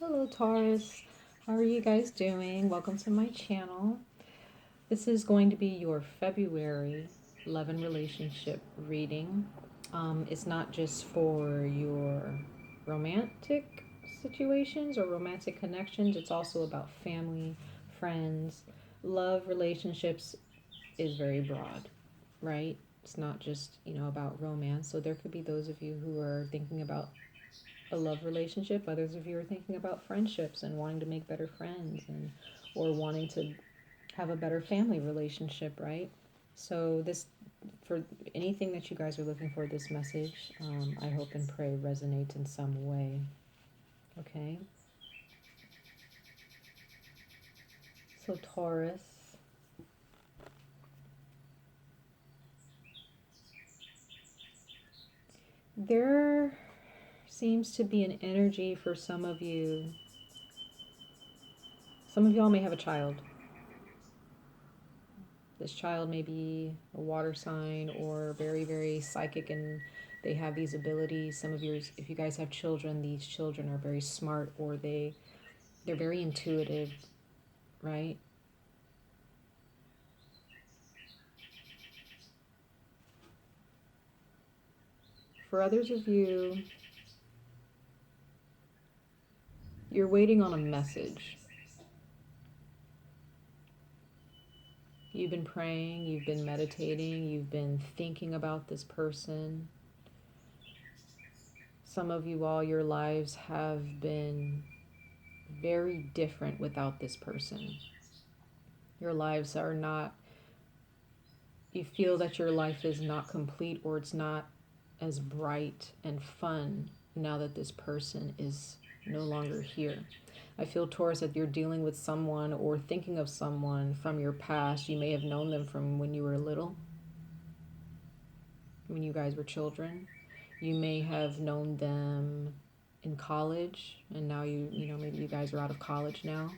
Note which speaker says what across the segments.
Speaker 1: Hello Taurus, how are you guys doing? Welcome to my channel. This is going to be your February love and relationship reading. It's not just for your romantic situations or romantic connections, it's also about family, friends. Love relationships is very broad, right? It's not just, about romance. So there could be those of you who are thinking about a love relationship. Others of you are thinking about friendships and wanting to make better friends and or wanting to have a better family relationship, right? So this, for anything that you guys are looking for, this message, I hope and pray resonates in some way. Okay. So Taurus, there seems to be an energy for some of you. Some of y'all may have a child. This child may be a water sign or very, very psychic, and they have these abilities. Some of yours, if you guys have children, these children are very smart, or they're very intuitive, right? For others of you, you're waiting on a message. You've been praying, you've been meditating, you've been thinking about this person. Some of you, all your lives have been very different without this person. Your lives are not, you feel that your life is not complete, or it's not as bright and fun now that this person is no longer here. I feel, Taurus, that you're dealing with someone or thinking of someone from your past. You may have known them from when you were little, when you guys were children. You may have known them in college, and now maybe you guys are out of college now.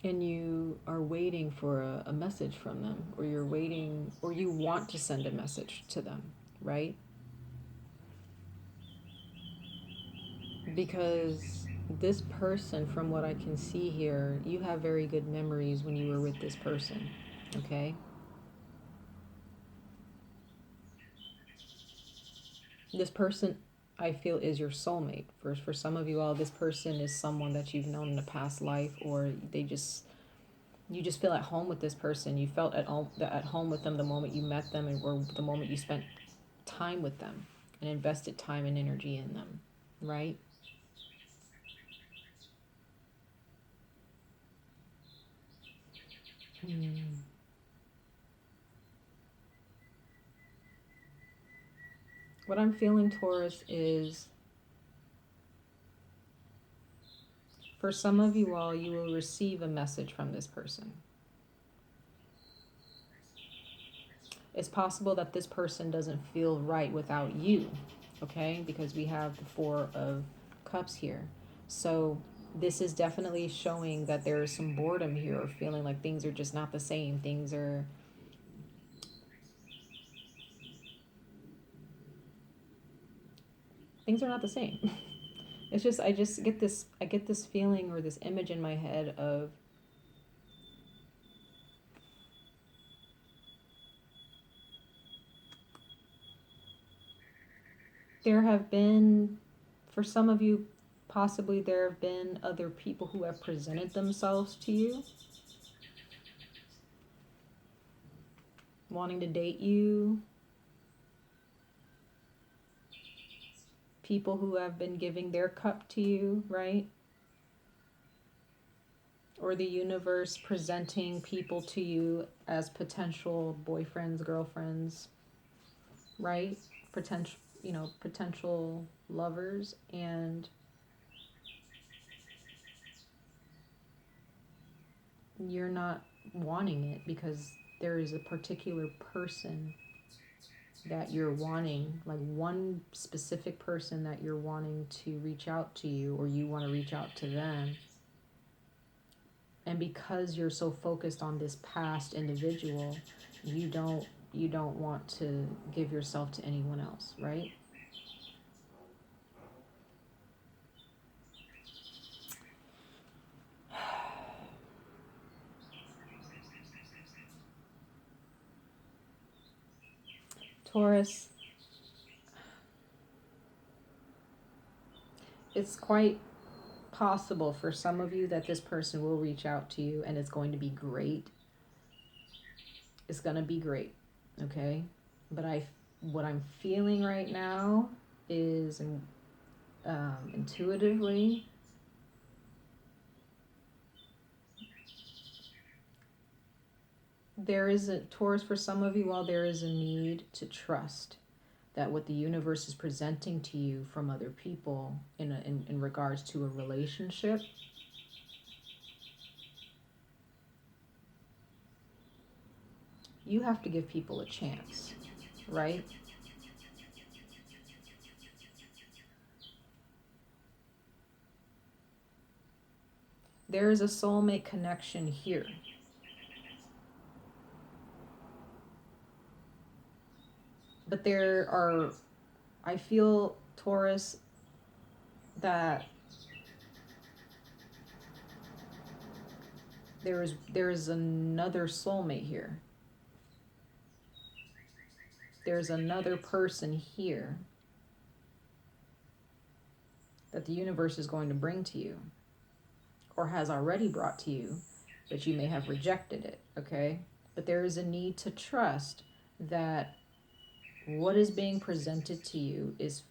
Speaker 1: And you are waiting for a message from them, or you're waiting, or you want to send a message to them, right? Because this person, from what I can see here, you have very good memories when you were with this person, okay? This person, I feel, is your soulmate. For some of you all, this person is someone that you've known in a past life, or you just feel at home with this person. You felt at home with them the moment you met them, or the moment you spent time with them and invested time and energy in them, right? What I'm feeling, Taurus, is for some of you all, you will receive a message from this person. It's possible that this person doesn't feel right without you, okay? Because we have the Four of Cups here. So this is definitely showing that there is some boredom here, or feeling like things are just not the same. Things are not the same. It's just, I get this feeling or this image in my head of there have been, for some of you, possibly there have been other people who have presented themselves to you, wanting to date you, people who have been giving their cup to you, right? Or the universe presenting people to you as potential boyfriends, girlfriends, right? Potential lovers, and you're not wanting it because there is a particular person that you're wanting, like one specific person that you're wanting to reach out to you, or you want to reach out to them. And because you're so focused on this past individual, you don't want to give yourself to anyone else, right? Taurus, it's quite possible for some of you that this person will reach out to you and it's going to be great. It's going to be great, okay? But what I'm feeling right now is intuitively, there is a Taurus, for some of you, while there is a need to trust that what the universe is presenting to you from other people in regards to a relationship, you have to give people a chance, right? There is a soulmate connection here. But there are, I feel, Taurus, that there is another soulmate here. There's another person here that the universe is going to bring to you, or has already brought to you, but you may have rejected it, okay? But there is a need to trust that what is being presented to you is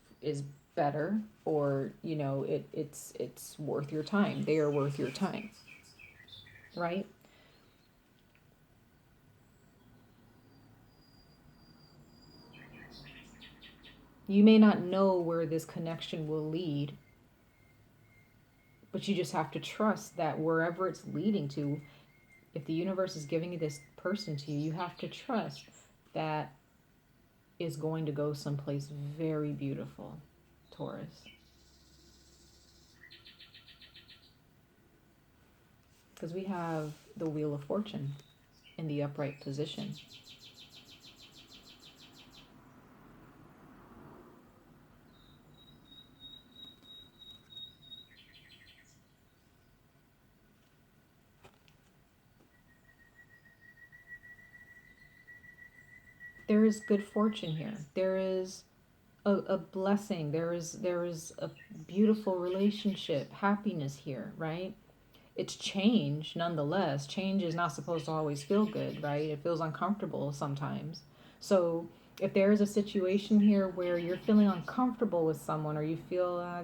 Speaker 1: better, or it's worth your time. They are worth your time, right? You may not know where this connection will lead, but you just have to trust that wherever it's leading to, if the universe is giving you this person to you, you have to trust that is going to go someplace very beautiful, Taurus. Because we have the Wheel of Fortune in the upright position. There is good fortune here. There is a blessing. There is a beautiful relationship, happiness here, right? It's change nonetheless. Change is not supposed to always feel good, right? It feels uncomfortable sometimes. So if there is a situation here where you're feeling uncomfortable with someone, or you feel I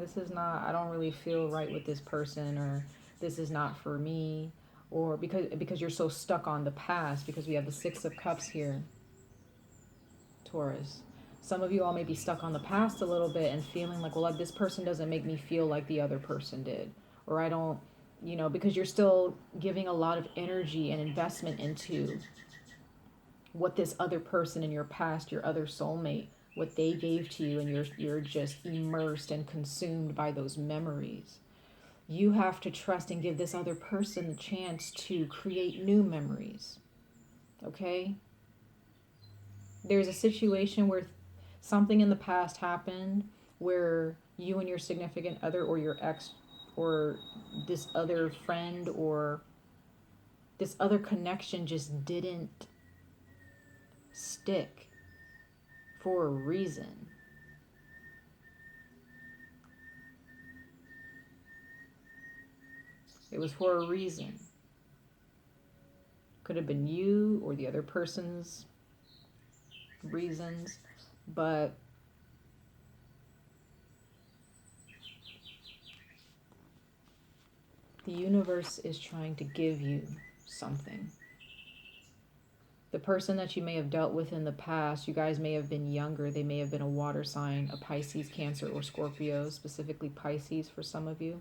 Speaker 1: don't really feel right with this person, or this is not for me, or because you're so stuck on the past, because we have the Six of Cups here, Taurus. Some of you all may be stuck on the past a little bit and feeling like, well, this person doesn't make me feel like the other person did, or I don't, because you're still giving a lot of energy and investment into what this other person in your past, your other soulmate, what they gave to you, and you're just immersed and consumed by those memories. You have to trust and give this other person the chance to create new memories. Okay? There's a situation where something in the past happened where you and your significant other, or your ex, or this other friend, or this other connection just didn't stick for a reason. It was for a reason. Could have been you or the other person's reasons, but the universe is trying to give you something. The person that you may have dealt with in the past, you guys may have been younger. They may have been a water sign, a Pisces, Cancer, or Scorpio, specifically Pisces for some of you.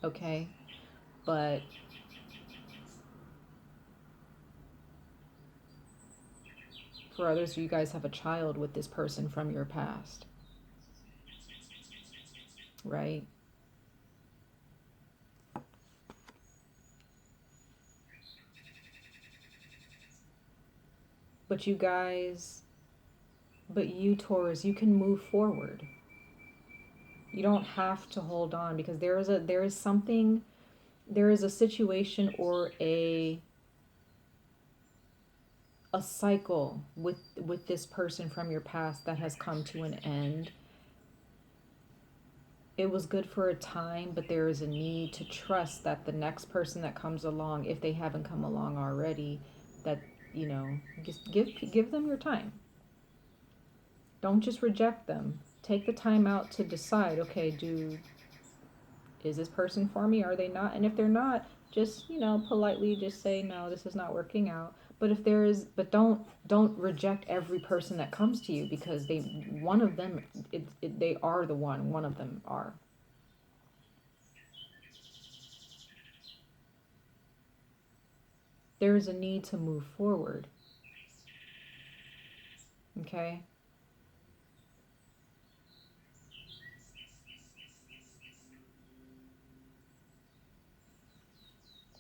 Speaker 1: Okay? But for others, you guys have a child with this person from your past. Right? But you Taurus, you can move forward. You don't have to hold on, because there is a situation or a a cycle with this person from your past that has come to an end. It was good for a time, but there is a need to trust that the next person that comes along, if they haven't come along already, that, you know, just give them your time. Don't just reject them. Take the time out to decide, okay, is this person for me? Are they not? And if they're not, just, you know, politely just say, no, this is not working out. But if there is, but don't reject every person that comes to you, because one of them, they are the one of them are. There is a need to move forward. Okay?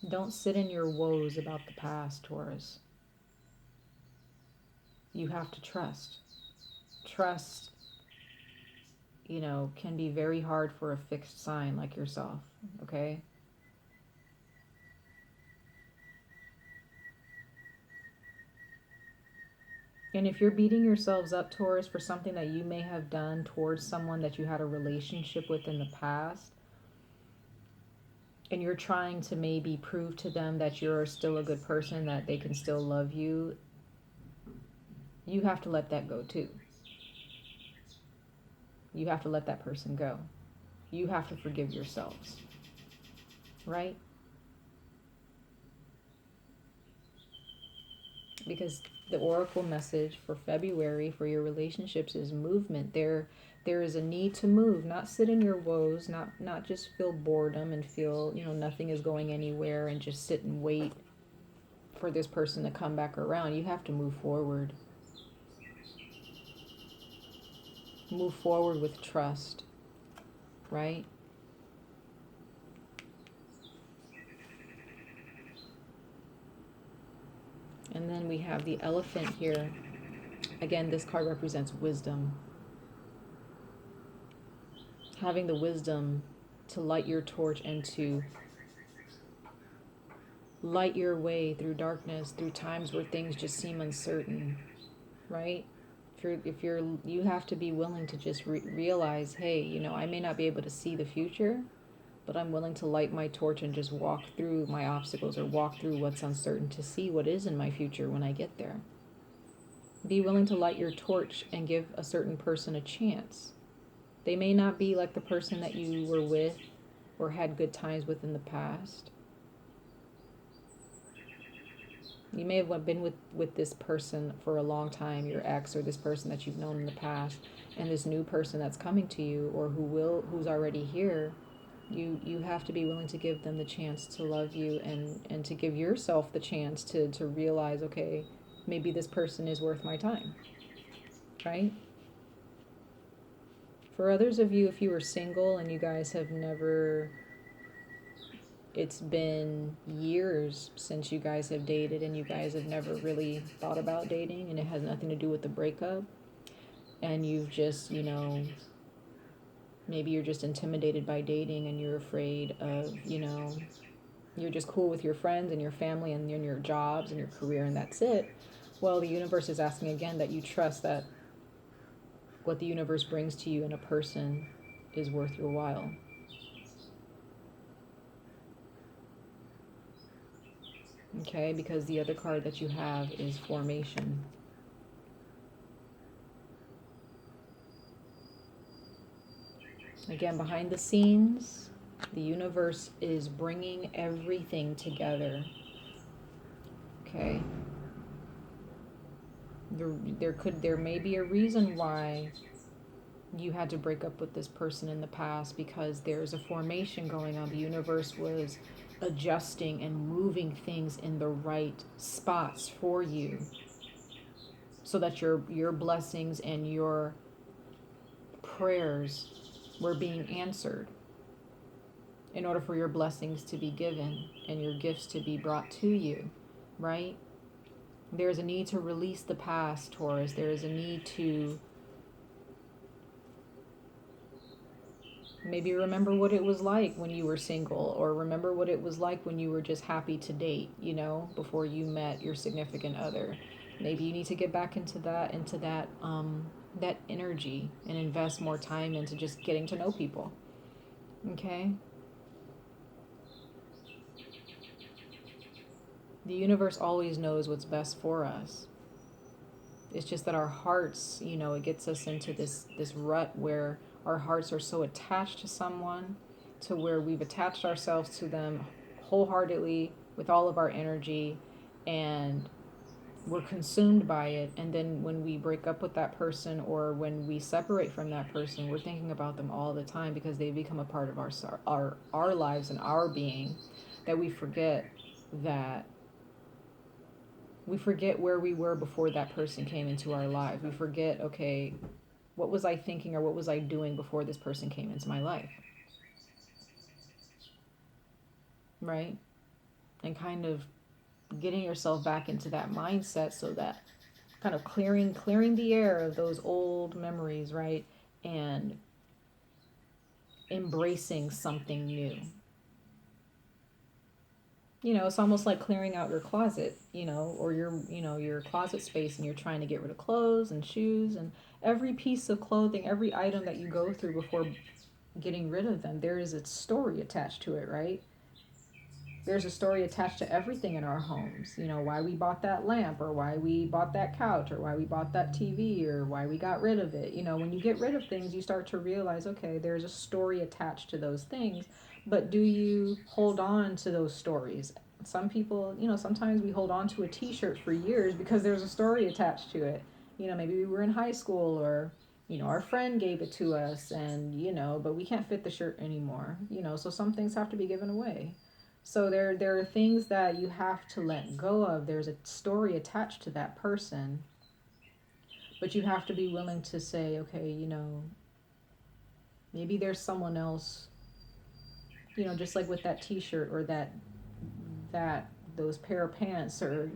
Speaker 1: Don't sit in your woes about the past, Taurus. You have to trust. Trust, you know, can be very hard for a fixed sign like yourself, okay? And if you're beating yourselves up, Taurus, for something that you may have done towards someone that you had a relationship with in the past, and you're trying to maybe prove to them that you're still a good person, that they can still love you, you have to let that go too. You have to let that person go. You have to forgive yourselves, right? Because the oracle message for February for your relationships is movement. There is a need to move, not sit in your woes, not just feel boredom and feel, you know, nothing is going anywhere and just sit and wait for this person to come back around. You have to move forward. Move forward with trust, right? And then we have the elephant here. Again, this card represents wisdom. Having the wisdom to light your torch and to light your way through darkness, through times where things just seem uncertain, right? You have to be willing to just realize, hey, you know, I may not be able to see the future, but I'm willing to light my torch and just walk through my obstacles or walk through what's uncertain to see what is in my future when I get there. Be willing to light your torch and give a certain person a chance. They may not be like the person that you were with or had good times with in the past. You may have been with this person for a long time, your ex, or this person that you've known in the past, and this new person that's coming to you or who's already here, you have to be willing to give them the chance to love you, and to give yourself the chance to realize, okay, maybe this person is worth my time, right? For others of you, if you were single and you guys have never, it's been years since you guys have dated and you guys have never really thought about dating, and it has nothing to do with the breakup, and you've just, you know, maybe you're just intimidated by dating and you're afraid of, you know, you're just cool with your friends and your family and your jobs and your career, and that's it. Well, the universe is asking again that you trust that what the universe brings to you in a person is worth your while. Okay, because the other card that you have is formation. Again, behind the scenes, the universe is bringing everything together. Okay. There may be a reason why you had to break up with this person in the past, because there's a formation going on. The universe was adjusting and moving things in the right spots for you, so that your blessings and your prayers were being answered, in order for your blessings to be given and your gifts to be brought to you, right? There's a need to release the past, Taurus. There is a need to maybe remember what it was like when you were single, or remember what it was like when you were just happy to date, you know, before you met your significant other. Maybe you need to get back into that energy and invest more time into just getting to know people. Okay? The universe always knows what's best for us. It's just that our hearts, it gets us into this rut where our hearts are so attached to someone, to where we've attached ourselves to them wholeheartedly with all of our energy, and we're consumed by it. And then when we break up with that person, or when we separate from that person, we're thinking about them all the time because they become a part of our lives and our being, that that we forget where we were before that person came into our life. We forget, okay, what was I thinking or what was I doing before this person came into my life? Right? And kind of getting yourself back into that mindset, so that kind of clearing the air of those old memories, right? And embracing something new. It's almost like clearing out your closet, or your closet space, and you're trying to get rid of clothes and shoes and every piece of clothing, every item that you go through before getting rid of them. There is a story attached to it, right? There's a story attached to everything in our homes. Why we bought that lamp, or why we bought that couch, or why we bought that TV, or why we got rid of it. When you get rid of things, you start to realize, okay, there's a story attached to those things. But do you hold on to those stories? Some people, sometimes we hold on to a t-shirt for years because there's a story attached to it. Maybe we were in high school, or our friend gave it to us, and but we can't fit the shirt anymore. So some things have to be given away. So there are things that you have to let go of. There's a story attached to that person, but you have to be willing to say, okay, maybe there's someone else, just like with that t-shirt, or that those pair of pants, or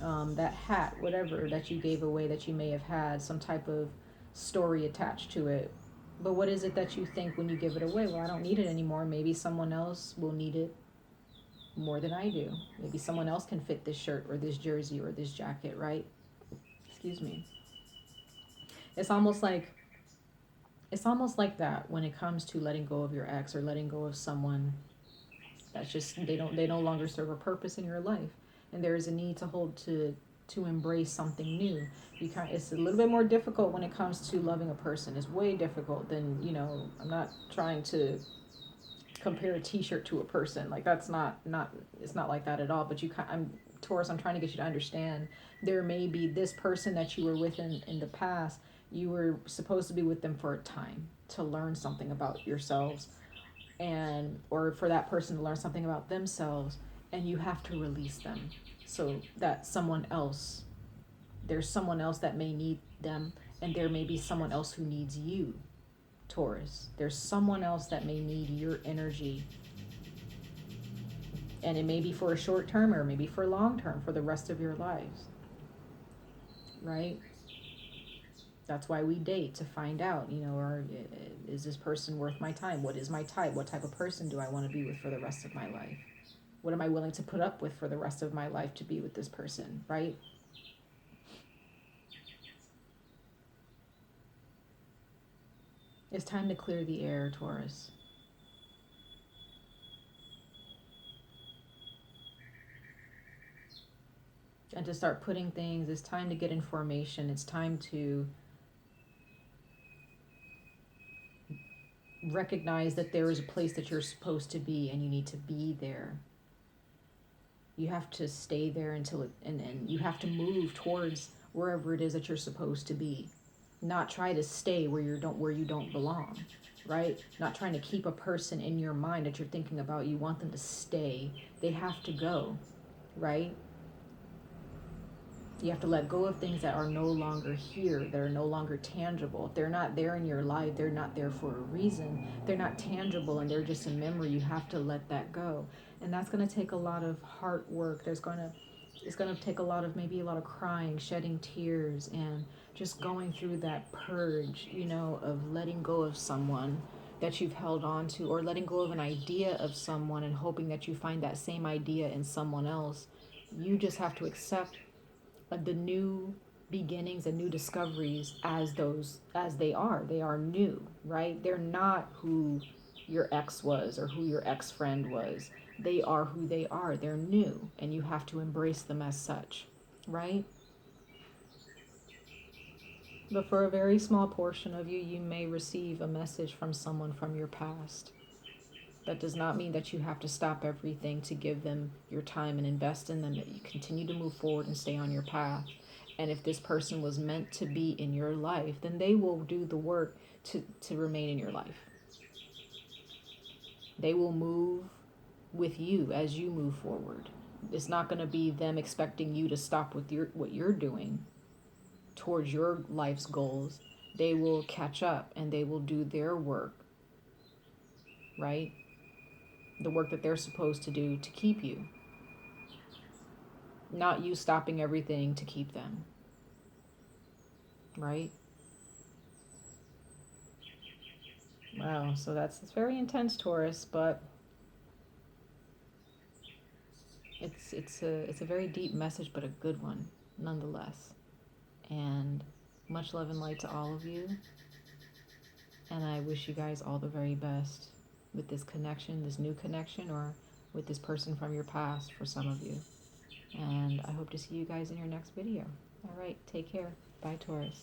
Speaker 1: that hat, whatever that you gave away, that you may have had some type of story attached to it. But what is it that you think when you give it away? Well, I don't need it anymore. Maybe someone else will need it more than I do. Maybe someone else can fit this shirt or this jersey or this jacket, right? Excuse me. It's almost like that when it comes to letting go of your ex, or letting go of someone that's just they no longer serve a purpose in your life, and there is a need to embrace something new. It's a little bit more difficult when it comes to loving a person. It's way difficult than, I'm not trying to compare a t-shirt to a person. Like, that's not it's not like that at all. But Taurus, I'm trying to get you to understand, there may be this person that you were with in the past. You were supposed to be with them for a time to learn something about yourselves, or for that person to learn something about themselves, and you have to release them, so that there's someone else that may need them, and there may be someone else who needs you, Taurus. There's someone else that may need your energy, and it may be for a short term, or maybe for long term, for the rest of your lives, right? That's why we date, to find out, or is this person worth my time? What is my type? What type of person do I want to be with for the rest of my life? What am I willing to put up with for the rest of my life to be with this person, right? It's time to clear the air, Taurus. And to start putting things, it's time to get information. It's time to recognize that there is a place that you're supposed to be, and you need to be there. You have to stay there until it, and you have to move towards wherever it is that you're supposed to be. Not try to stay where you don't belong, right? Not trying to keep a person in your mind that you're thinking about. You want them to stay. They have to go, right? You have to let go of things that are no longer here, that are no longer tangible. If they're not there in your life, they're not there for a reason. They're not tangible, and they're just a memory. You have to let that go. And that's going to take a lot of heart work. It's going to take maybe a lot of crying, shedding tears, and just going through that purge, of letting go of someone that you've held on to, or letting go of an idea of someone and hoping that you find that same idea in someone else. You just have to accept the new beginnings and new discoveries as they are new, right? They're not who your ex was or who your ex-friend was. They are who they are. They're new, and you have to embrace them as such, right? But for a very small portion of you, you may receive a message from someone from your past. That does not mean that you have to stop everything to give them your time and invest in them, that you continue to move forward and stay on your path. And if this person was meant to be in your life, then they will do the work to remain in your life. They will move with you as you move forward. It's not going to be them expecting you to stop with what you're doing towards your life's goals. They will catch up and they will do their work, right? The work that they're supposed to do to keep you. Not you stopping everything to keep them, right? Wow, so it's very intense, Taurus, but it's a very deep message, but a good one nonetheless. And much love and light to all of you. And I wish you guys all the very best with this connection, this new connection, or with this person from your past for some of you. And I hope to see you guys in your next video. All right, take care. Bye, Taurus.